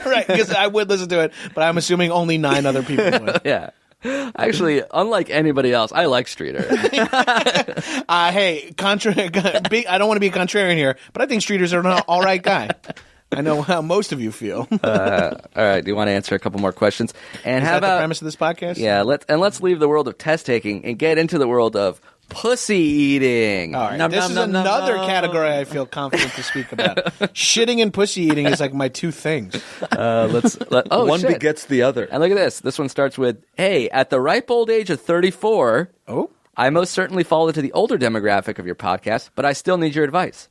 Right, because I would listen to it, but I'm assuming only 9 other people would. Yeah. Actually, unlike anybody else, I like Streeter. Hey, I don't want to be a contrarian here, but I think Streeter's an all right guy. I know how most of you feel. All right, do you want to answer a couple more questions? And Is how that the about premise of this podcast? Yeah, let's leave the world of test taking and get into the world of pussy eating. All right. Nom, This nom, is nom, nom, another nom. category I feel confident to speak about. Shitting and pussy eating is like my two things. One shit. begets the other. And look at this. This one starts with, hey, at the ripe old age of 34, I most certainly fall into the older demographic of your podcast, but I still need your advice.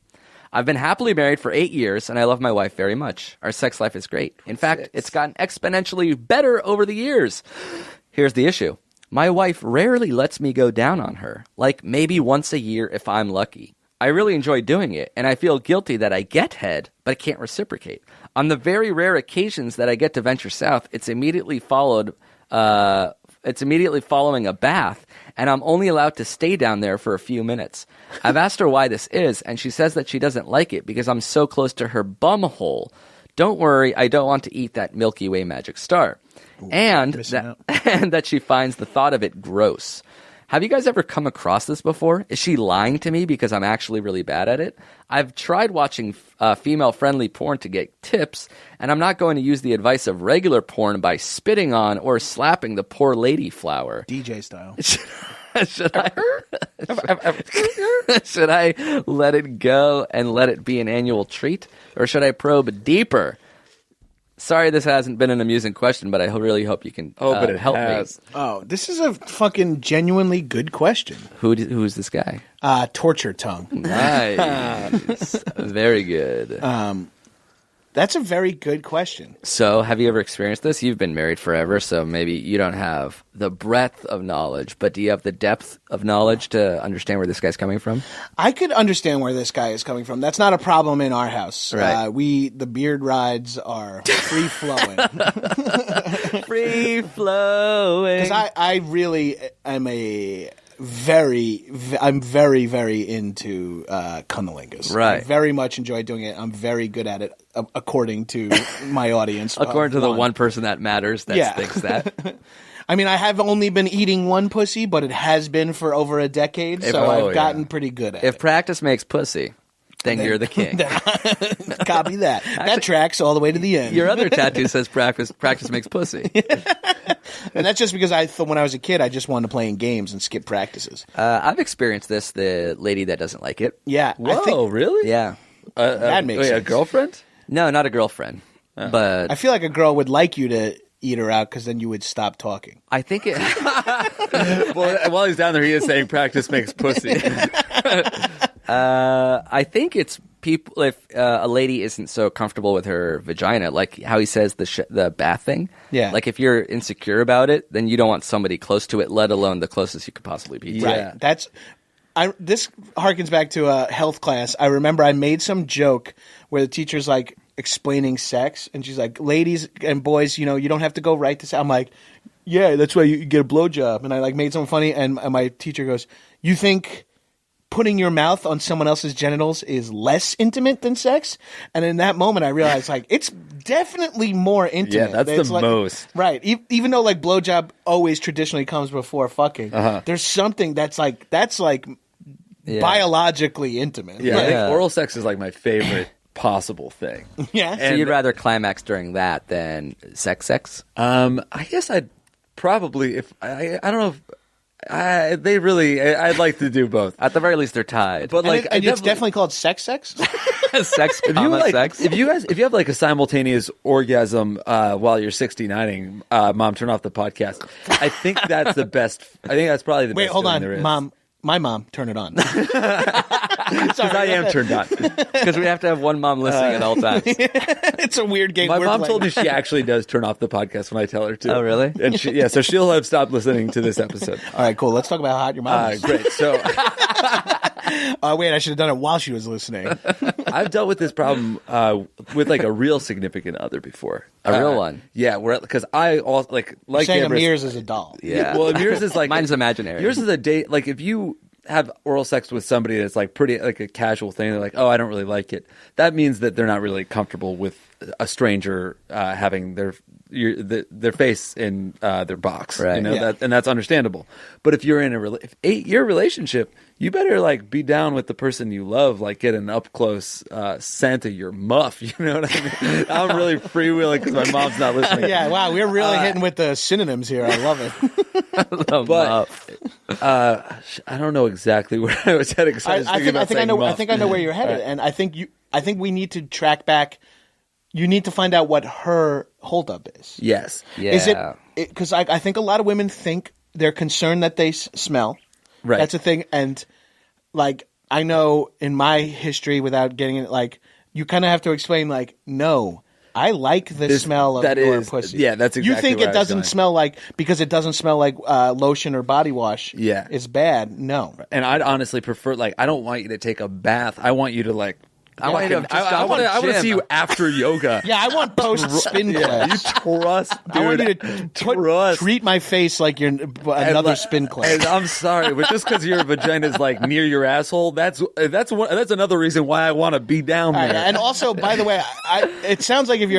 I've been happily married for 8 years, and I love my wife very much. Our sex life is great. In fact, it's gotten exponentially better over the years. Here's the issue. My wife rarely lets me go down on her, like maybe once a year if I'm lucky. I really enjoy doing it, and I feel guilty that I get head, but I can't reciprocate. On the very rare occasions that I get to venture south, it's immediately following a bath, and I'm only allowed to stay down there for a few minutes. I've asked her why this is, and she says that she doesn't like it because I'm so close to her bum hole. Don't worry, I don't want to eat that Milky Way magic star. And that she finds the thought of it gross. Have you guys ever come across this before? Is she lying to me because I'm actually really bad at it? I've tried watching female-friendly porn to get tips, and I'm not going to use the advice of regular porn by spitting on or slapping the poor lady flower. DJ style. Should I let it go and let it be an annual treat? Or should I probe deeper? Sorry this hasn't been an amusing question, but I really hope you can but it help has. me. Oh, this is a fucking genuinely good question. Who's this guy? Torture tongue. Nice. Very good. That's a very good question. So, have you ever experienced this? You've been married forever, so maybe you don't have the breadth of knowledge, but do you have the depth of knowledge to understand where this guy's coming from? I could understand where this guy is coming from. That's not a problem in our house. Right. The beard rides are free flowing. Free flowing. Because I really am I'm very, very into cunnilingus. Right. I very much enjoy doing it. I'm very good at it, according to my audience. According to the one person that matters that thinks that. I mean, I have only been eating one pussy, but it has been for over a decade, so I've gotten pretty good at it. If practice makes pussy, then you're the king. Copy that. That tracks all the way to the end. Your other tattoo says practice makes pussy. And that's just because when I was a kid, I just wanted to play in games and skip practices. I've experienced this, the lady that doesn't like it. Yeah. Whoa, really? Yeah. That makes sense. A girlfriend? No, not a girlfriend. But I feel like a girl would like you to eat her out because then you would stop talking. I think it... Well, while he's down there, he is saying practice makes pussy. I think it's people, if a lady isn't so comfortable with her vagina, like how he says the bath thing. Yeah. Like if you're insecure about it, then you don't want somebody close to it, let alone the closest you could possibly be. Right. This harkens back to a health class. I remember I made some joke where the teacher's like explaining sex, and she's like, ladies and boys, you don't have to go right to sex. I'm like, yeah, that's why you get a blowjob. And I like made something funny, and my teacher goes, you think putting your mouth on someone else's genitals is less intimate than sex? And in that moment, I realized like it's definitely more intimate. Yeah, that's the most. Right. Even though like blowjob always traditionally comes before fucking, there's something that's like biologically intimate. Yeah, Right. I think oral sex is like my favorite possible thing. Yeah. So you'd rather climax during that than sex? I guess I'd probably, if I don't know if I'd like to do both. At the very least, they're tied. But like, and it's definitely called sex. sex, if you comma, like, sex. if you have like a simultaneous orgasm while you're 69ing, Mom, turn off the podcast. I think that's the best. I think that's probably the Wait, best. hold feeling on, there is. Mom. My mom, turn it on. Because I am turned on. Because we have to have one mom listening at all times. It's a weird game. My we're mom playing. told me she actually does turn off the podcast when I tell her to. Oh, really? And so she'll have stopped listening to this episode. All right, cool. Let's talk about how hot your mom is. Great. So Wait, I should have done it while she was listening. I've dealt with this problem with like a real significant other before. A real one? Yeah, because I also like Saying Gabrus, Amir's is a doll. Yeah. Well, Amir's is like Mine's imaginary. Yours is a date. Like if you have oral sex with somebody that's like pretty like a casual thing, they're like, oh, I don't really like it. That means that they're not really comfortable with a stranger having their face in their box, Right. and that's understandable. But if you're in a 8-year relationship, you better like be down with the person you love, like get an up close scent of your muff. You know what I mean? I'm really freewheeling because my mom's not listening. Yeah, wow, we're really hitting with the synonyms here. I love it. But I don't know exactly where I was headed. I think I know where you're headed, and I think we need to track back. You need to find out what her holdup is. Yes. Yeah. Is it because I think a lot of women think they're concerned that they smell. Right. That's a thing, and like I know in my history, without getting it, like you kind of have to explain, like, no, I like the smell of your pussy. Yeah, that's exactly. You think where it doesn't smell like because it doesn't smell like lotion or body wash? Yeah, it's bad. No, and I'd honestly prefer like I don't want you to take a bath. I want you to like. I want to see you after yoga. Yeah, I want post spin class. You trust, dude. I want you to treat my face like you're another spin class. And I'm sorry, but just because your vagina is like near your asshole, that's another reason why I want to be down there. Right, and also, by the way, it sounds like if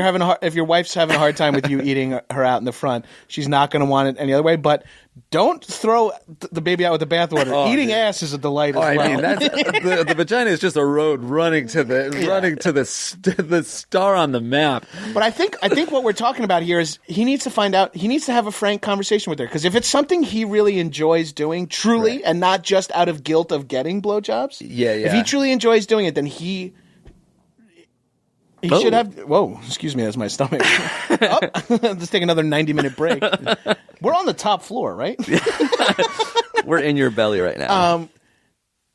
your wife's having a hard time with you eating her out in the front, she's not going to want it any other way. But don't throw the baby out with the bathwater. Eating ass is a delight as well. I mean, the vagina is just a road running to the star on the map. But I think what we're talking about here is he needs to find out. He needs to have a frank conversation with her, because if it's something he really enjoys doing, truly, right, and not just out of guilt of getting blowjobs. Yeah. If he truly enjoys doing it, then he should have. Whoa, excuse me, that's my stomach. Let's take another 90-minute break. We're on the top floor, right? We're in your belly right now.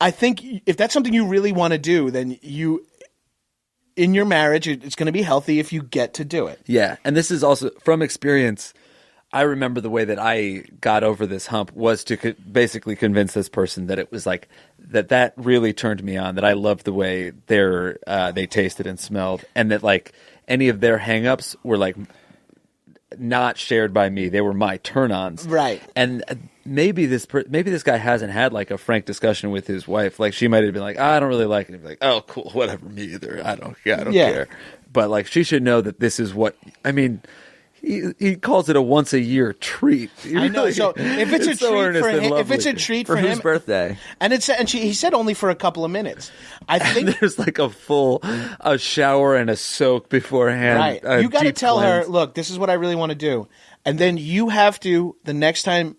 I think if that's something you really want to do, then in your marriage, it's going to be healthy if you get to do it. Yeah, and this is also from experience. I remember the way that I got over this hump was to basically convince this person that it was like that really turned me on, that I loved the way they tasted and smelled, and that like any of their hang-ups were like not shared by me. They were my turn-ons. Right. And maybe this guy hasn't had like a frank discussion with his wife. Like she might have been like, I don't really like it. He'd be like, oh, cool, whatever, me either. I don't care. But like she should know that this is what, I mean, He calls it a once a year treat. I know. So if it's a treat for him, if it's a treat for whose him, birthday? And he said only for a couple of minutes. I think there's like a shower and a soak beforehand. Right. You got to tell her, cleanse. look, this is what I really want to do, and then you have to the next time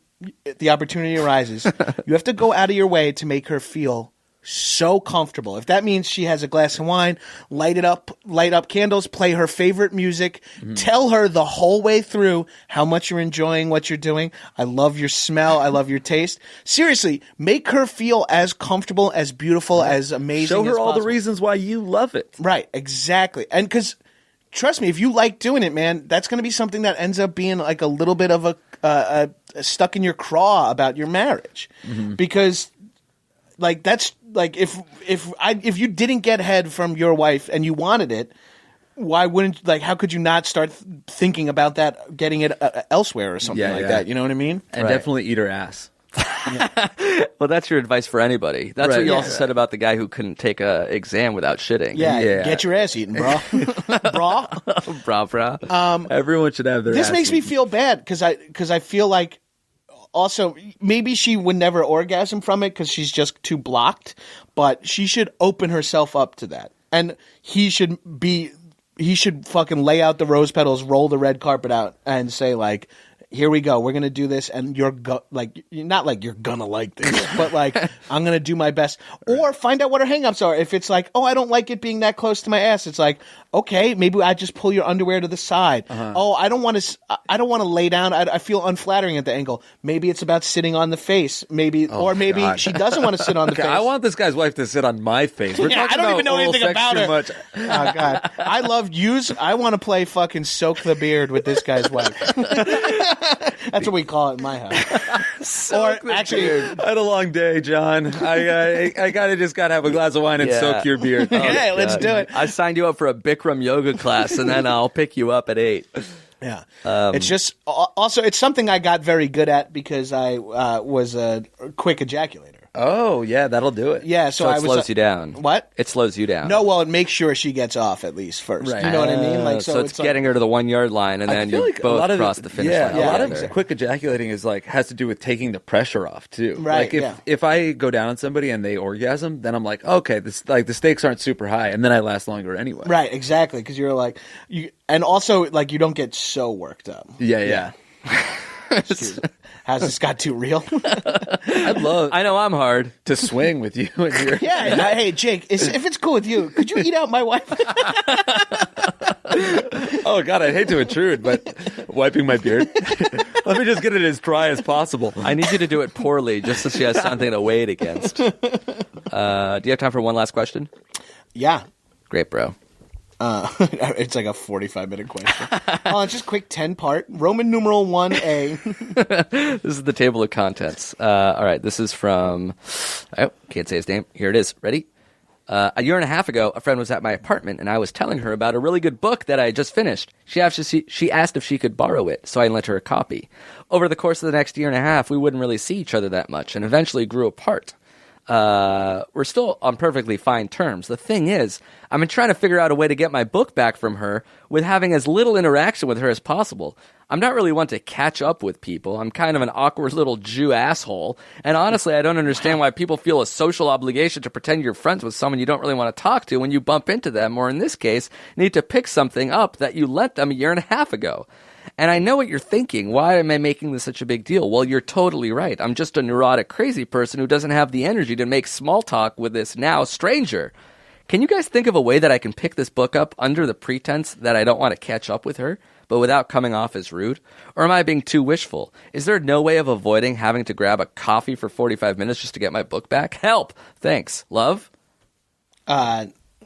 the opportunity arises, you have to go out of your way to make her feel so comfortable. If that means she has a glass of wine, light up candles, play her favorite music, tell her the whole way through how much you're enjoying what you're doing. I love your smell. I love your taste. Seriously, make her feel as comfortable, as beautiful, as amazing Show her as all the possible. reasons why you love it. Right, exactly. And because, trust me, if you like doing it, man, that's going to be something that ends up being like a little bit of a stuck in your craw about your marriage. Because like that's like if you didn't get head from your wife and you wanted it, why wouldn't how could you not start thinking about that, getting it elsewhere or something that? You know what I mean? And definitely eat her ass. Well, that's your advice for anybody. That's what you also Yeah. said about the guy who couldn't take a exam without shitting. Yeah, get your ass eaten, bro. Bra. Brah. Everyone should have their This ass makes me eaten. feel bad because I feel like also maybe she would never orgasm from it because she's just too blocked, but she should open herself up to that, and he should fucking lay out the rose petals, roll the red carpet out, and say like, here we go, we're gonna do this, and you're not like you're gonna like this, but like I'm gonna do my best. Or find out what her hangups are. If it's like, oh, I don't like it being that close to my ass, it's like, okay, maybe I just pull your underwear to the side. Oh, I don't want to lay down. I feel unflattering at the angle. Maybe it's about sitting on the face. Maybe God. she doesn't want to sit on the face. I want this guy's wife to sit on my face. We're Yeah, talking I don't about even know oral anything sex about too her. much. Oh God, I love use. I want to play fucking soak the beard with this guy's wife. That's what we call it in my house. Or actually, I had a long day, John. I gotta have a glass of wine and Yeah. soak your beard. yeah, let's do it. I signed you up for a Bikram yoga class, and then I'll pick you up at 8. Yeah, it's just also it's something I got very good at because I was a quick ejaculator. Oh yeah, that'll do it. Yeah, So so it I was slows you down. What? It slows you down. No, well, it makes sure she gets off at least first. Right. You know what I mean? Like, So it's like- getting her to the 1 yard line, and I then feel you like both a lot of cross the finish line. a lot together. of quick ejaculating is has to do with taking the pressure off too. Right, Like yeah. if I go down on somebody and they orgasm, then I'm like, okay, this the stakes aren't super high, and then I last longer anyway. Right, exactly, because you're like and also like you don't get so worked up. Yeah. Has this got too real? I'd love I know I'm hard. to swing with you. And Yeah. Hey, Jake, if it's cool with you, could you eat out my wife? Oh God, I'd hate to intrude, but wiping my beard. Let me just get it as dry as possible. I need you to do it poorly, just so she has something to weigh it against. Do you have time for one last question? Yeah. Great, bro. It's like a 45-minute question. Oh, it's just quick 10-part. Roman numeral 1A. This is the table of contents. All right, this is from... Oh, can't say his name. Here it is. Ready? A year and a half ago, a friend was at my apartment, and I was telling her about a really good book that I had just finished. She asked if she could borrow it, so I lent her a copy. Over the course of the next year and a half, we wouldn't really see each other that much, and eventually grew apart. We're still on perfectly fine terms. The thing is, I've been trying to figure out a way to get my book back from her with having as little interaction with her as possible. I'm not really one to catch up with people. I'm kind of an awkward little Jew asshole. And honestly, I don't understand why people feel a social obligation to pretend you're friends with someone you don't really want to talk to when you bump into them, or in this case, need to pick something up that you lent them a year and a half ago. And I know what you're thinking. Why am I making this such a big deal? Well, you're totally right. I'm just a neurotic, crazy person who doesn't have the energy to make small talk with this now stranger. Can you guys think of a way that I can pick this book up under the pretense that I don't want to catch up with her, but without coming off as rude? Or am I being too wishful? Is there no way of avoiding having to grab a coffee for 45 minutes just to get my book back? Help! Thanks. Love?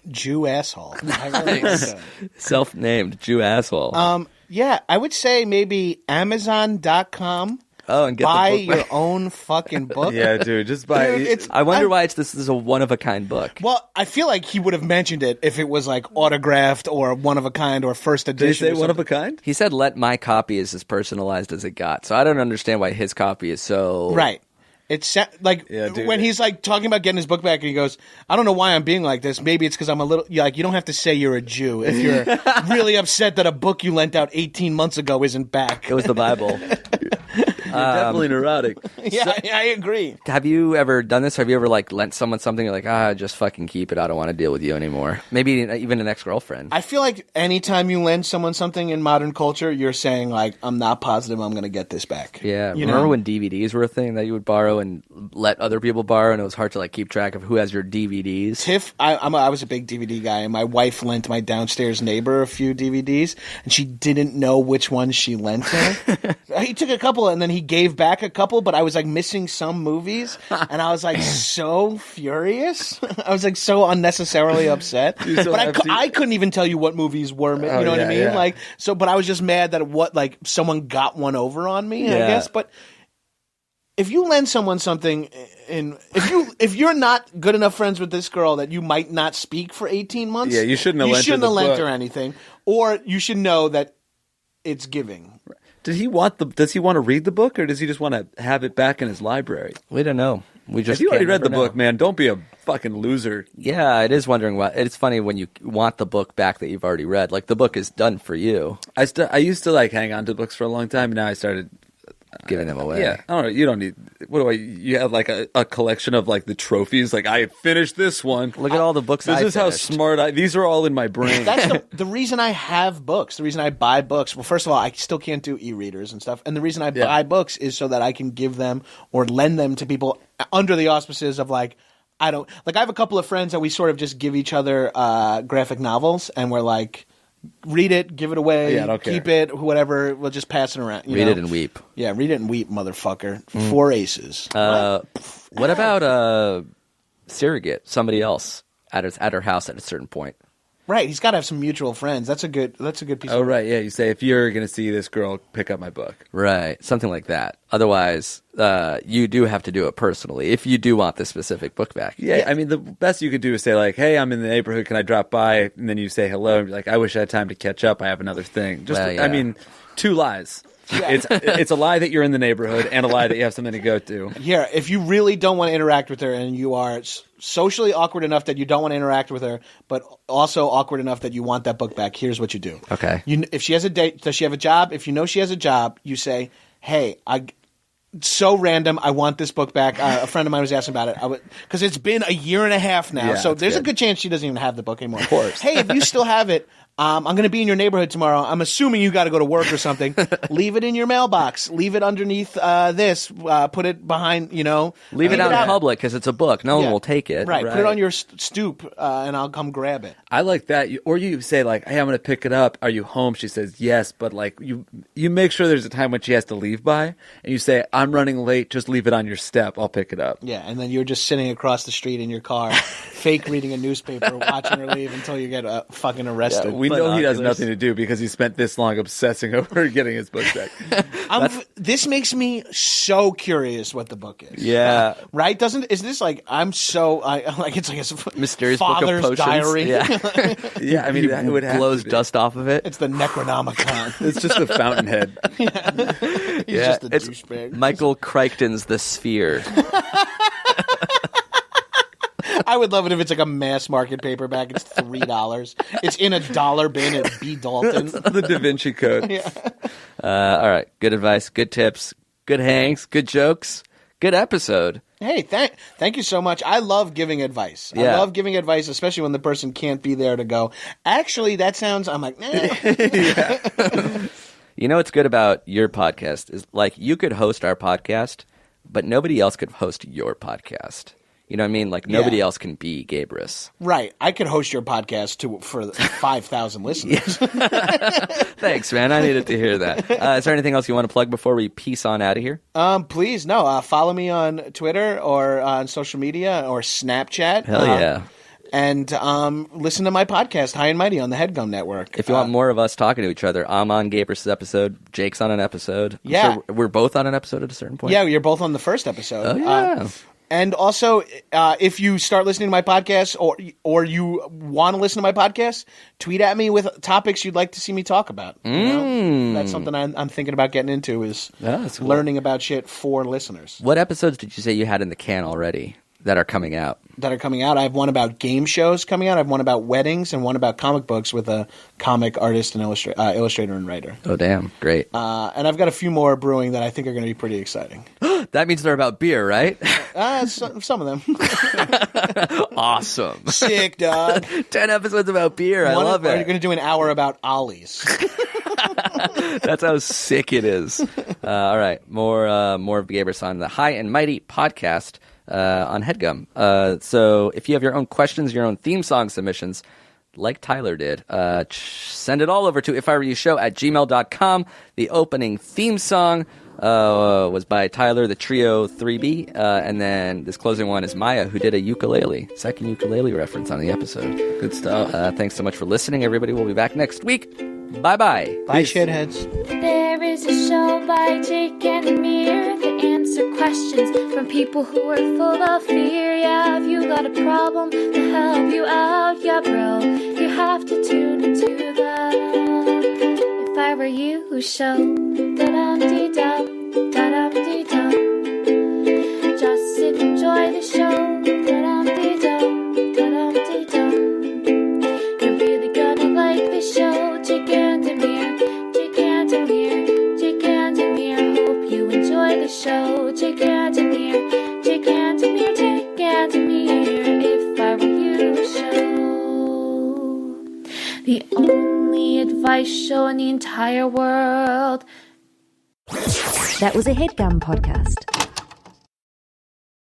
Jew asshole. I really like that. Self-named Jew asshole. Yeah, I would say maybe Amazon.com. Oh, and get buy the book your back. own fucking book. Yeah, dude, just buy. Dude, it's- I wonder why this is a one-of-a-kind book. Well, I feel like he would have mentioned it if it was like autographed or one of a kind or first Did they edition. say or one of a something. kind? He said, let my copy is as personalized as it got. So I don't understand why his copy is so... Right. It's like Yeah, dude. when he's like talking about getting his book back, and he goes, "I don't know why I'm being like this. Maybe it's because I'm a little like you don't have to say you're a Jew if you're really upset that a book you lent out 18 months ago isn't back." It was the Bible. You're definitely neurotic. Yeah, I agree. Have you ever done this? Have you ever like lent someone something? You're like, just fucking keep it. I don't want to deal with you anymore. Maybe even an ex-girlfriend. I feel like anytime you lend someone something in modern culture, you're saying like, "I'm not positive I'm going to get this back." Yeah, You remember know? when DVDs were a thing that you would borrow and let other people borrow, and it was hard to like keep track of who has your DVDs? Tiff, I was a big DVD guy, and my wife lent my downstairs neighbor a few DVDs, and she didn't know which ones she lent her. He took a couple, and then he gave back a couple, but I was like missing some movies, and I was like so furious. I was like so unnecessarily upset. But I couldn't even tell you what movies were. You know what I mean? yeah. Like so, but I was just mad that someone got one over on me. I Yeah. guess, but. If you lend someone something, if you're not good enough friends with this girl that you might not speak for 18 months, Yeah, you shouldn't have lent her the lent book. her anything, or you should know that it's giving. Does he want to read the book, or does he just want to have it back in his library? We don't know. We just If you already can't read the never know. book, man, don't be a fucking loser. Yeah, it is wondering why. It's funny when you want the book back that you've already read. Like the book is done for you, I used to like hang on to books for a long time, and now I started. giving them away. Yeah, I don't know. You don't need. You have like a collection of like the trophies. Like I finished this one. Look at all the books. This I is how finished. smart these are all in my brain. That's the reason I have books. The reason I buy books. Well, first of all, I still can't do e-readers and stuff. And the reason I buy books is so that I can give them or lend them to people under the auspices of like, I have a couple of friends that we sort of just give each other graphic novels, and we're like, read it, give it away, Yeah, I don't care. keep it, whatever. We'll just pass it around. Read it and weep. Yeah, read it and weep, motherfucker. 4 aces. What about surrogate? Somebody else at her house at a certain point. Right, he's got to have some mutual friends. That's a good piece. Oh of right, yeah. You say if you're gonna see this girl, pick up my book. Right, something like that. Otherwise, you do have to do it personally if you do want the specific book back. Yeah, I mean the best you could do is say like, "Hey, I'm in the neighborhood. Can I drop by?" And then you say hello, and be like, "I wish I had time to catch up. I have another thing." Just, Well, yeah. I mean, 2 lies. It's a lie that you're in the neighborhood and a lie that you have something to go to. Here, if you really don't want to interact with her and you are socially awkward enough that you don't want to interact with her, but also awkward enough that you want that book back, here's what you do. Okay. If she has a date, does she have a job? If you know she has a job, you say, "Hey, so random. I want this book back." A friend of mine was asking about it because it's been a year and a half now, Yeah, so that's there's a good. good chance she doesn't even have the book anymore. Of course. Hey, if you still have it, I'm going to be in your neighborhood tomorrow. I'm assuming you got to go to work or something. Leave it in your mailbox. Leave it underneath this. Put it behind. Leave it out in public because it's a book. No one will take it. Right. Put it on your stoop, and I'll come grab it. I like that. Or you say like, "Hey, I'm going to pick it up. Are you home?" She says yes, but like you make sure there's a time when she has to leave by, and you say, "I'm running late. Just leave it on your step. I'll pick it up." Yeah, and then you're just sitting across the street in your car, fake reading a newspaper, watching her leave until you get fucking arrested. We know he has Binoculars. nothing to do because he spent this long obsessing over getting his book back. This makes me so curious what the book is. Yeah. Right? Is this like like it's like a Mysterious book of father's potions. diary? Yeah. Yeah, I mean that would have blows to be. dust off of it. It's the Necronomicon. It's just a fountainhead. He's just a it's douchebag. Michael Crichton's The Sphere. I would love it if it's like a mass market paperback. It's $3. It's in a dollar bin at B. Dalton. The Da Vinci Code. All right. Good advice. Good tips. Good hangs. Good jokes. Good episode. Hey, thank you so much. I love giving advice. Yeah. I love giving advice, especially when the person can't be there to go, actually, that sounds, I'm like, You know what's good about your podcast is like you could host our podcast, but nobody else could host your podcast. You know what I mean? Like nobody else can be Gabrus. Right. I could host your podcast for 5,000 listeners. Thanks, man. I needed to hear that. Is there anything else you want to plug before we peace on out of here? Please, no. Follow me on Twitter or on social media or Snapchat. Hell yeah. And listen to my podcast, High and Mighty, on the HeadGum Network. If you want more of us talking to each other, I'm on Gabrus' episode. Jake's on an episode. I'm Yeah. sure we're both on an episode at a certain point. Yeah, you're both on the first episode. Oh, yeah. And also, if you start listening to my podcast or you want to listen to my podcast, tweet at me with topics you'd like to see me talk about. You know? That's something I'm thinking about getting into is that's cool. learning about shit for listeners. What episodes did you say you had in the can already that are coming out? I have one about game shows coming out. I have one about weddings and one about comic books with a comic artist and illustrator and writer. Oh, damn. Great. And I've got a few more brewing that I think are going to be pretty exciting. That means they're about beer, right? Some of them. Awesome. Sick, dog. 10 episodes about beer. I love Are you it. going to do an hour about ollies? That's how sick it is. All right. More of Gabrus on the High and Mighty podcast on HeadGum. So if you have your own questions, your own theme song submissions, like Tyler did, send it all over to ifiwereyoushow@gmail.com. The opening theme song was by Tyler, the Trio 3B, and then this closing one is Maya, who did a second ukulele reference on the episode. Good stuff. Thanks so much for listening, everybody. We'll be back next week. Bye-bye. Bye, shitheads. There is a show by Jake and Amir that answer questions from people who are full of fear. Yeah, if you got a problem, they'll help you out. Yeah, bro, you have to tune into the If I Were You show. Da-dum-dee-dum, da-dum-dee-dum. Just enjoy the show. Da-dum-dee-dum, da-dum-dee-dum. You're really gonna like the show. Jake and Amir, Jake and Amir, Jake and Amir. Hope you enjoy the show. Jake and Amir, Jake and Amir, Jake and Amir. If I Were You show. The only advice show in the entire world. That was a HeadGum podcast.